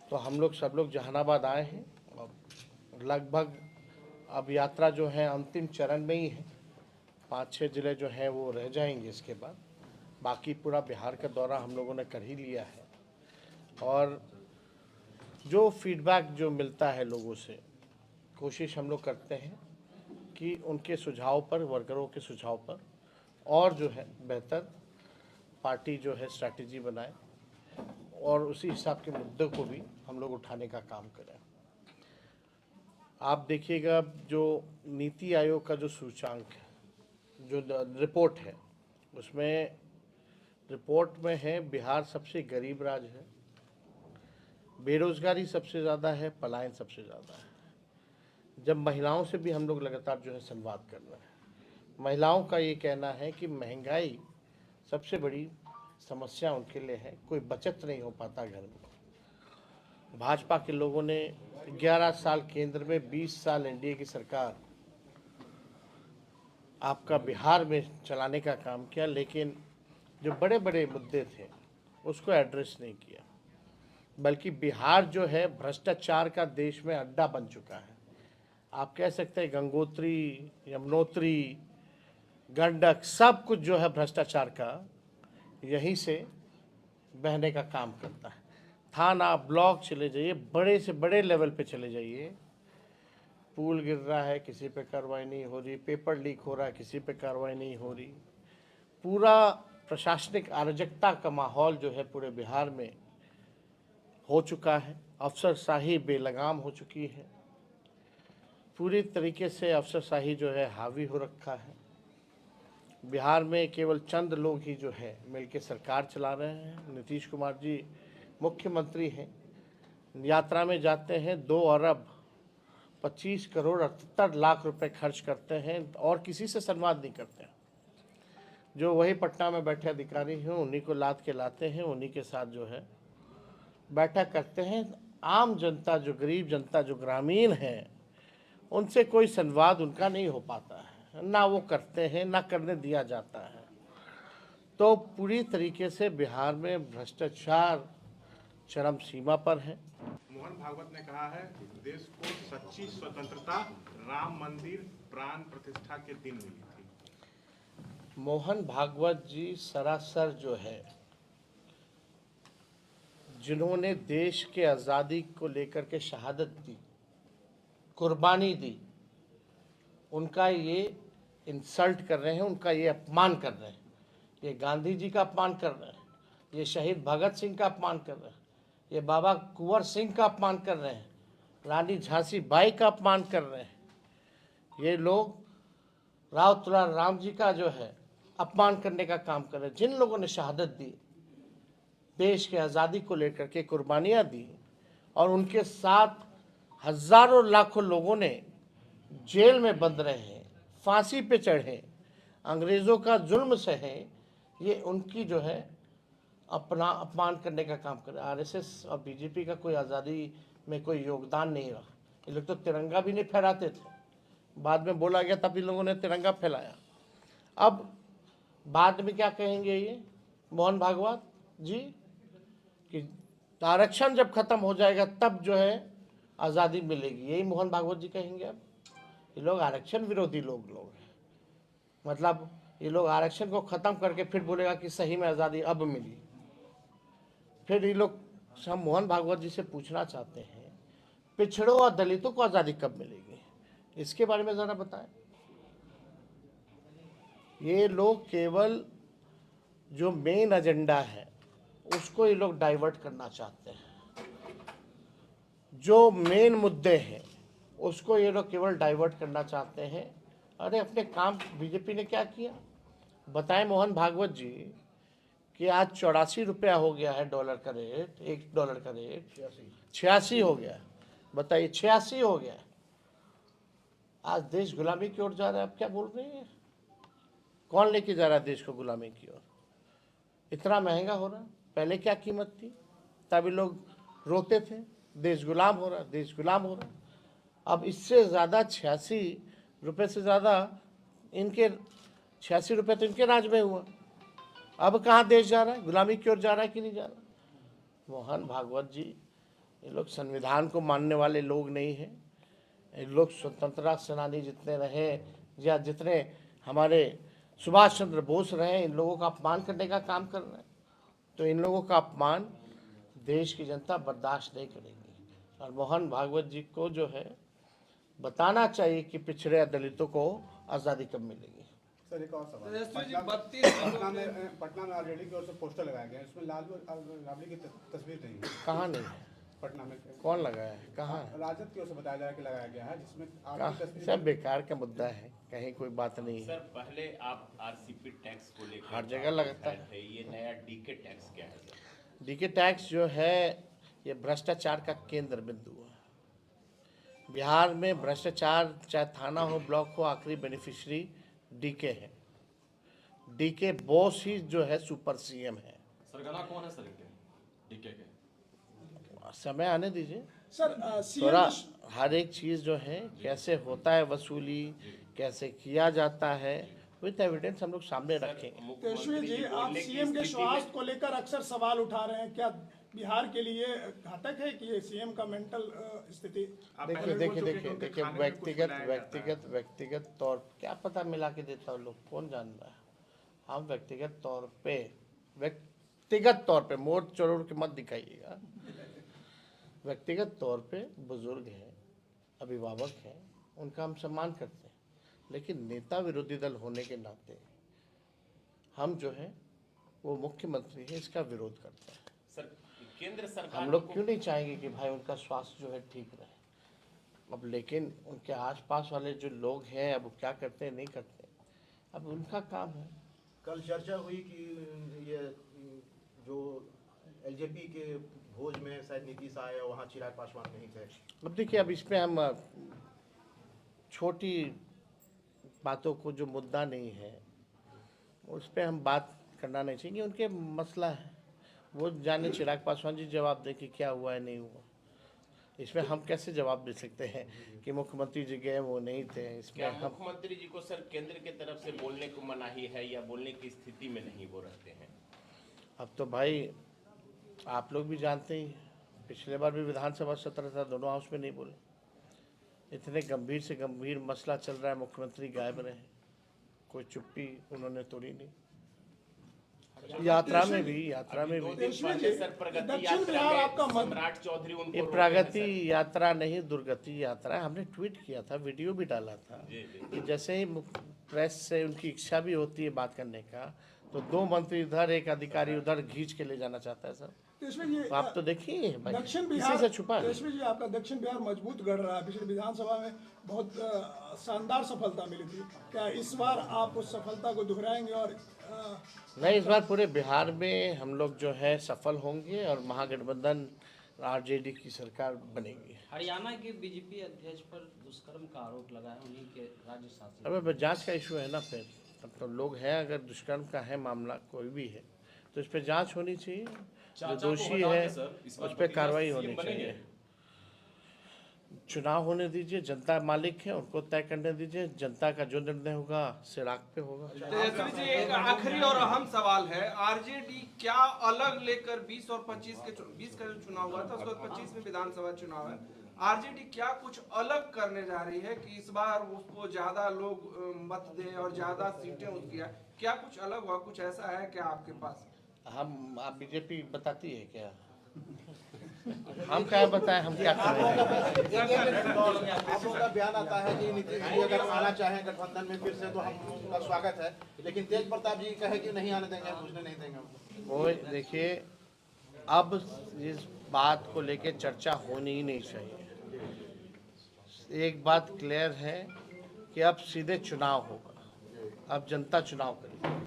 तो हम लोग सब लोग जहानाबाद आए हैं और लगभग अब यात्रा जो है अंतिम चरण में ही है। 5-6 ज़िले जो हैं वो रह जाएंगे, इसके बाद बाकी पूरा बिहार का दौरा हम लोगों ने कर ही लिया है। और जो फीडबैक जो मिलता है लोगों से, कोशिश हम लोग करते हैं कि उनके सुझाव पर, वर्करों के सुझाव पर और जो है बेहतर पार्टी जो है स्ट्रैटेजी बनाए और उसी हिसाब के मुद्दों को भी हम लोग उठाने का काम करें। आप देखिएगा जो नीति आयोग का जो सूचांक है, जो रिपोर्ट है, उसमें रिपोर्ट में है बिहार सबसे गरीब राज्य है, बेरोजगारी सबसे ज़्यादा है, पलायन सबसे ज़्यादा है। जब महिलाओं से भी हम लोग लगातार जो है संवाद कर रहे हैं, महिलाओं का ये कहना है कि महंगाई सबसे बड़ी समस्या उनके लिए है, कोई बचत नहीं हो पाता घर में। भाजपा के लोगों ने 11 साल केंद्र में, 20 साल एनडीए की सरकार आपका बिहार में चलाने का काम किया, लेकिन जो बड़े बड़े मुद्दे थे उसको एड्रेस नहीं किया, बल्कि बिहार जो है भ्रष्टाचार का देश में अड्डा बन चुका है। आप कह सकते हैं गंगोत्री, यमुनोत्री, गंडक, सब कुछ जो है भ्रष्टाचार का यहीं से बहने का काम करता है। थाना, ब्लॉक चले जाइए, बड़े से बड़े लेवल पे चले जाइए, पुल गिर रहा है किसी पे कार्रवाई नहीं हो रही, पेपर लीक हो रहा है किसी पे कार्रवाई नहीं हो रही। पूरा प्रशासनिक अराजकता का माहौल जो है पूरे बिहार में हो चुका है। अफसरशाही बेलगाम हो चुकी है, पूरी तरीके से अफसरशाही जो है हावी हो रखा है। बिहार में केवल चंद लोग ही जो है मिलकर सरकार चला रहे हैं। नीतीश कुमार जी मुख्यमंत्री हैं, यात्रा में जाते हैं 2 अरब 25 करोड़ 78 लाख रुपए खर्च करते हैं और किसी से संवाद नहीं करते हैं। जो वही पटना में बैठे अधिकारी हैं उन्हीं को लाद के लाते हैं, उन्हीं के साथ जो है बैठक करते हैं। आम जनता, जो गरीब जनता, जो ग्रामीण है, उनसे कोई संवाद उनका नहीं हो पाता है, ना वो करते हैं, ना करने दिया जाता है। तो पूरी तरीके से बिहार में भ्रष्टाचार चरम सीमा पर है। मोहन भागवत ने कहा है देश को सच्ची स्वतंत्रता राम मंदिर प्राण प्रतिष्ठा के दिन मिली थी। मोहन भागवत जी सरासर जो है, जिन्होंने देश के आज़ादी को लेकर के शहादत दी, कुर्बानी दी, उनका ये इंसल्ट कर रहे हैं, उनका ये अपमान कर रहे हैं। ये गांधी जी का अपमान कर रहे हैं, ये शहीद भगत सिंह का अपमान कर रहे हैं, ये बाबा कुंवर सिंह का अपमान कर रहे हैं, रानी झांसी बाई का अपमान कर रहे हैं। ये लोग राव तुलार राम जी का जो है अपमान करने का काम कर रहे हैं। जिन लोगों ने शहादत दी, देश के आज़ादी को लेकर के कुर्बानियाँ दी, और उनके साथ हज़ारों लाखों लोगों ने जेल में बंद रहे हैं, फांसी पे चढ़े, अंग्रेज़ों का जुल्म सहे, ये उनकी जो है अपना अपमान करने का काम कर रहे हैं। आरएसएस और बीजेपी का कोई आज़ादी में कोई योगदान नहीं रहा। ये लोग तो तिरंगा भी नहीं फहराते थे, बाद में बोला गया तब इन लोगों ने तिरंगा फैलाया। अब बाद में क्या कहेंगे ये मोहन भागवत जी कि आरक्षण जब खत्म हो जाएगा तब जो है आज़ादी मिलेगी, यही मोहन भागवत जी कहेंगे। अब ये लोग आरक्षण विरोधी लोग हैं, मतलब ये लोग आरक्षण को ख़त्म करके फिर बोलेगा कि सही में आज़ादी अब मिली। फिर ये लोग, हम मोहन भागवत जी से पूछना चाहते हैं, पिछड़ों और दलितों को आज़ादी कब मिलेगी, इसके बारे में ज़रा बताएं। ये लोग केवल जो मेन एजेंडा है उसको ये लोग डाइवर्ट करना चाहते हैं। जो मेन मुद्दे हैं उसको ये लोग केवल डाइवर्ट करना चाहते हैं। अरे अपने काम बीजेपी ने क्या किया बताएं मोहन भागवत जी कि आज 84 रुपया हो गया है डॉलर का रेट, $1 का रेट 86 हो गया। बताइए, 86 हो गया। आज देश गुलामी की ओर जा रहा है। आप क्या बोल रहे हैं? कौन लेके जा रहा है देश को गुलामी की ओर? इतना महंगा हो रहा। पहले क्या कीमत थी? तभी लोग रोते थे, देश गुलाम हो रहा, देश गुलाम हो रहा। अब इससे ज़्यादा 86 रुपये से ज़्यादा इनके 86 रुपये तो इनके राज में हुआ। अब कहाँ देश जा रहा है? गुलामी की ओर जा रहा है कि नहीं जा रहा? मोहन भागवत जी, ये लोग संविधान को मानने वाले लोग नहीं हैं। ये लोग स्वतंत्रता सेनानी जितने रहे या जितने हमारे सुभाष चंद्र बोस रहे, इन लोगों का अपमान करने का काम कर रहे हैं। तो इन लोगों का अपमान देश की जनता बर्दाश्त नहीं करेगी। और मोहन भागवत जी को जो है बताना चाहिए कि पिछड़े या दलितों को आज़ादी कब मिलेगी। सर एक और सवाल, तेजस्वी जी, पटना में आरजेडी की ओर से पोस्टर लगाया गया है, इसमें लालू राबड़ी की तस्वीर नहीं है। कहाँ नहीं है? पटना में कौन लगाया है? कहाँ है? राजद की ओर से बताया जा रहा है कि लगाया गया है, जिसमें आपकी कहाँ? तस्वीर सब बेकार का मुद्दा है, कहीं कोई बात नहीं है। सर पहले आप आरसीपी टैक्स को लेकर हर जगह लगता है। ये नया डीके टैक्स क्या है सर? डीके टैक्स जो है ये भ्रष्टाचार का केंद्र बिंदु है। बिहार में भ्रष्टाचार चाहे थाना हो, ब्लॉक हो, आखिरी बेनिफिशियरी डीके है। डीके बॉस ही जो है सुपर सीएम है। सरगना कौन है सर डीके के? समय आने दीजिए। सर थोड़ा सीएम हर एक चीज़ जो है कैसे होता है वसूली, कैसे किया जाता है, विद एविडेंस हम लोग सामने रखेंगे। तेजस्वी जी, आप सीएम के स्वास्थ्य को लेकर अक्सर सवाल उठा रहे हैं, क्या बिहार के लिए घातक है कि ये सीएम का मेंटल स्थिति? देखिए व्यक्तिगत तौर क्या पता मिला के देता हूँ, लोग कौन जान रहा है। हम व्यक्तिगत तौर पे मोड़ चोड़ के मत दिखाइएगा। व्यक्तिगत तौर पे बुजुर्ग हैं, अभिभावक हैं, उनका हम सम्मान करते हैं, लेकिन नेता विरोधी दल होने के नाते हम जो है वो मुख्यमंत्री है इसका विरोध करते हैं। सर केंद्र सरकार हम लोग क्यों नहीं चाहेंगे कि भाई उनका स्वास्थ्य जो है ठीक रहे। अब लेकिन उनके आसपास वाले जो लोग हैं अब वो क्या करते हैं नहीं करते, अब उनका काम है। कल चर्चा हुई कि ये जो एलजेपी के भोज में शायद नीतीश आए, वहाँ चिराग पासवान नहीं थे। अब देखिए, अब इसमें हम छोटी बातों को जो मुद्दा नहीं है उस पर हम बात करना नहीं चाहिए। उनके मसला है, वो जाने चिराग पासवान जी जवाब दें कि क्या हुआ है नहीं हुआ। इसमें हम कैसे जवाब दे सकते हैं कि मुख्यमंत्री जी गए वो नहीं थे। इसमें क्या हम मुख्यमंत्री जी को सर केंद्र की तरफ से बोलने को मनाही है या बोलने की स्थिति में नहीं वो रहते हैं? अब तो भाई आप लोग भी जानते ही, पिछले बार भी विधानसभा सत्र था, दोनों हाउस में नहीं बोले। इतने गंभीर से गंभीर मसला चल रहा है, मुख्यमंत्री गायब रहे, कोई चुप्पी उन्होंने तोड़ी नहीं। यात्रा में भी सर प्रगति यात्रा में सम्राट चौधरी उनको ये प्रगति यात्रा नहीं दुर्गति यात्रा है। हमने ट्वीट किया था, वीडियो भी डाला था कि जैसे ही प्रेस से उनकी इच्छा भी होती है बात करने का, तो दो मंत्री इधर एक अधिकारी उधर खींच के ले जाना चाहता है सर। तो आप तो देखिए भाई, दक्षिण किसी बिहार से छुपा है? तेजस्वी जी, आपका दक्षिण बिहार मजबूत गढ़ रहा है, पिछले विधानसभा में बहुत शानदार सफलता मिली थी। क्या इस बार आप उस सफलता को दोहराएंगे? और नहीं, इस बार पूरे बिहार में हम लोग जो है सफल होंगे और महागठबंधन आरजेडी की सरकार बनेगी। हरियाणा के बीजेपी अध्यक्ष पर दुष्कर्म का आरोप लगा है, उन्हीं के राज्य शासन। अब जांच का इशू है ना, फिर अब तो लोग हैं, अगर दुष्कर्म का है मामला कोई भी है तो इस पर जांच होनी चाहिए, जो दोषी है उस पर कार्रवाई होनी चाहिए। चुनाव होने दीजिए, जनता मालिक है, उनको तय करने दीजिए, जनता का जो निर्णय होगा सिराग पे होगा। तेजस्वी जी, एक आखिरी और अहम सवाल है, आरजेडी क्या अलग लेकर 20 और 25 के 20 का जो चुनाव हुआ था उसके बाद 25 में विधानसभा चुनाव है, आरजेडी क्या कुछ अलग करने जा रही है कि इस बार उसको ज्यादा लोग मत दें और ज्यादा सीटें उसकी आए? क्या कुछ अलग हुआ, कुछ ऐसा है क्या आपके पास? आप बीजेपी बताती है क्या? हम क्या बताएं, हम क्या करें? आप लोगों का बयान आता है कि नीतीश जी अगर आना चाहें गठबंधन में फिर से तो हम उनका स्वागत है, लेकिन तेज प्रताप जी कहे कि नहीं आने देंगे, पूछने नहीं देंगे। वो देखिए, अब इस बात को लेके चर्चा होनी ही नहीं चाहिए। एक बात क्लियर है कि अब सीधे चुनाव होगा, अब जनता चुनाव करेगी।